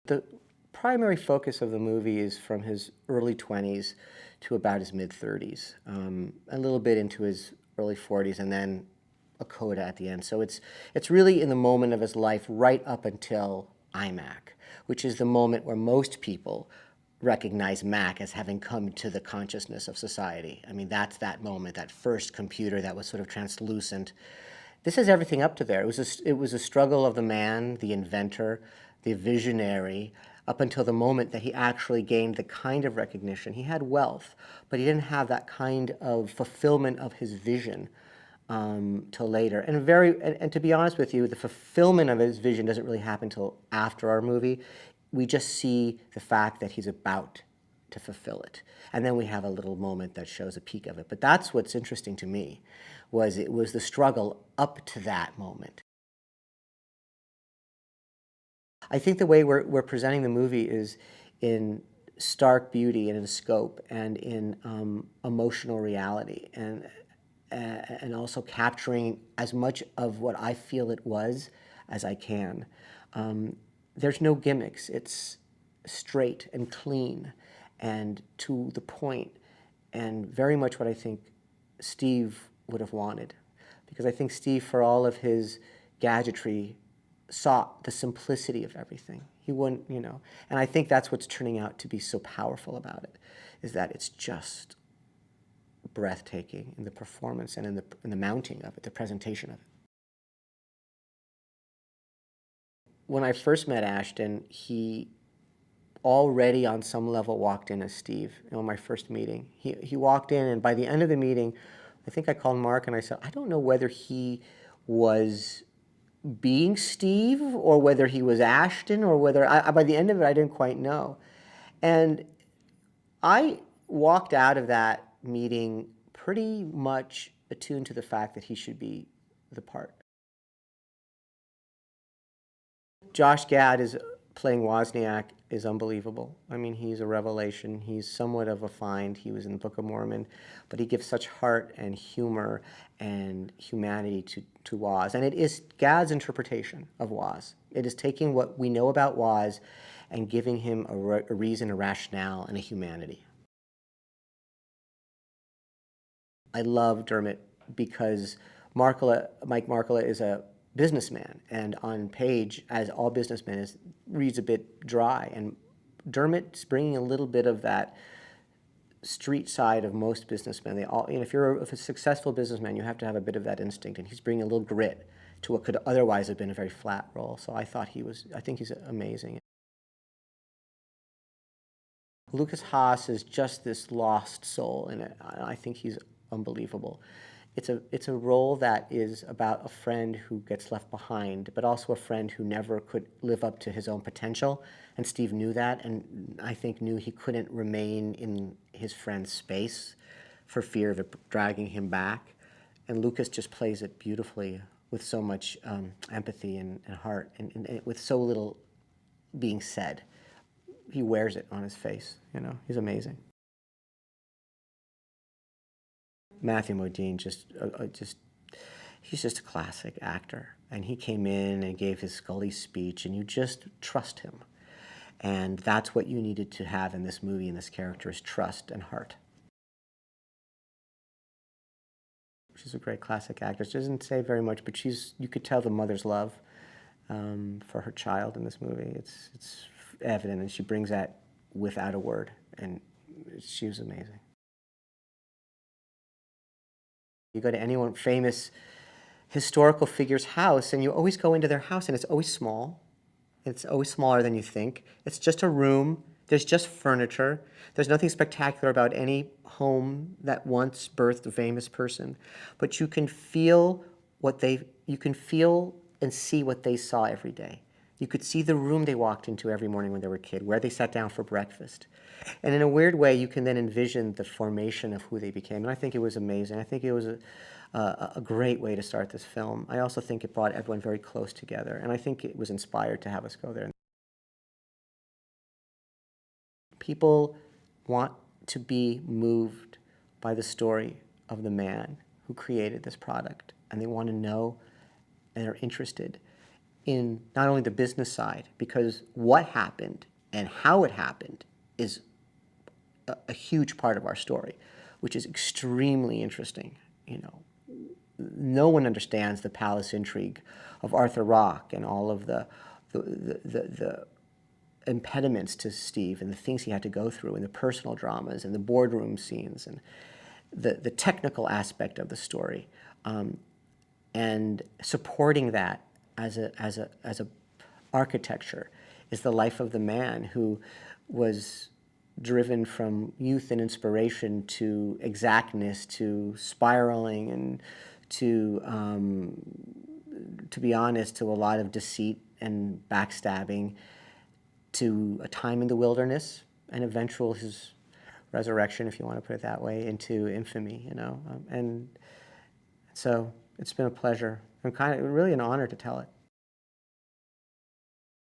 The primary focus of the movie is from his early 20s to about his mid-30s, a little bit into his early 40s, and then a coda at the end. So it's really in the moment of his life right up until iMac, which is the moment where most people recognize Mac as having come to the consciousness of society. I mean, that's that moment, that first computer that was sort of translucent. This is everything up to there. It was a struggle of the man, the inventor, the visionary, up until the moment that he actually gained the kind of recognition. He had wealth, but he didn't have that kind of fulfillment of his vision till later. And to be honest with you, the fulfillment of his vision doesn't really happen till after our movie. We just see the fact that he's about to fulfill it. And then we have a little moment that shows a peek of it. But that's what's interesting to me, was it was the struggle up to that moment. I think the way we're presenting the movie is in stark beauty and in scope and in emotional reality, and also capturing as much of what I feel it was as I can. There's no gimmicks. It's straight and clean and to the point, and very much what I think Steve would have wanted. Because I think Steve, for all of his gadgetry, sought the simplicity of everything. He wouldn't, and I think that's what's turning out to be so powerful about it, is that it's just breathtaking in the performance and in the mounting of it, the presentation of it. When I first met Ashton, he already on some level walked in as Steve, my first meeting. He walked in, and by the end of the meeting, I think I called Mark and I said, I don't know whether he was being Steve or whether he was Ashton, or whether, by the end of it, I didn't quite know. And I walked out of that meeting pretty much attuned to the fact that he should be the part. Josh Gad is playing Wozniak is unbelievable. I mean, he's a revelation. He's somewhat of a find. He was in the Book of Mormon, but he gives such heart and humor and humanity to Woz. And it is Gad's interpretation of Woz. It is taking what we know about Woz and giving him a reason, a rationale, and a humanity. I love Dermot because Mike Markkula is a businessman, and on page, as all businessmen, reads a bit dry. And Dermot's bringing a little bit of that street side of most businessmen. They all, if you're a successful businessman, you have to have a bit of that instinct, and he's bringing a little grit to what could otherwise have been a very flat role. So I think he's amazing. Lucas Haas is just this lost soul, and I think he's unbelievable. It's a role that is about a friend who gets left behind, but also a friend who never could live up to his own potential. And Steve knew that, and I think knew he couldn't remain in his friend's space for fear of it dragging him back. And Lucas just plays it beautifully with so much empathy and heart, and with so little being said. He wears it on his face, He's amazing. Matthew Modine he's just a classic actor. And he came in and gave his Scully speech, and you just trust him. And that's what you needed to have in this movie, and this character, is trust and heart. She's a great classic actress. She doesn't say very much, but you could tell the mother's love for her child in this movie. It's evident, and she brings that without a word, and she was amazing. You go to anyone famous historical figure's house, and you always go into their house, and it's always small. It's always smaller than you think. It's just a room. There's just furniture. There's nothing spectacular about any home that once birthed a famous person. But you can feel and see what they saw every day. You could see the room they walked into every morning when they were a kid, where they sat down for breakfast. And in a weird way, you can then envision the formation of who they became. And I think it was amazing. I think it was a great way to start this film. I also think it brought everyone very close together. And I think it was inspired to have us go there. People want to be moved by the story of the man who created this product. And they want to know, and are interested in not only the business side, because what happened and how it happened is a huge part of our story, which is extremely interesting. You know, no one understands the palace intrigue of Arthur Rock and all of the impediments to Steve and the things he had to go through and the personal dramas and the boardroom scenes and the technical aspect of the story, and supporting that as a architecture is the life of the man who was driven from youth and inspiration to exactness, to spiraling, and to be honest, to a lot of deceit and backstabbing, to a time in the wilderness, and eventual his resurrection, if you want to put it that way, into infamy, you know. And so it's been a pleasure and kind of really an honor to tell it.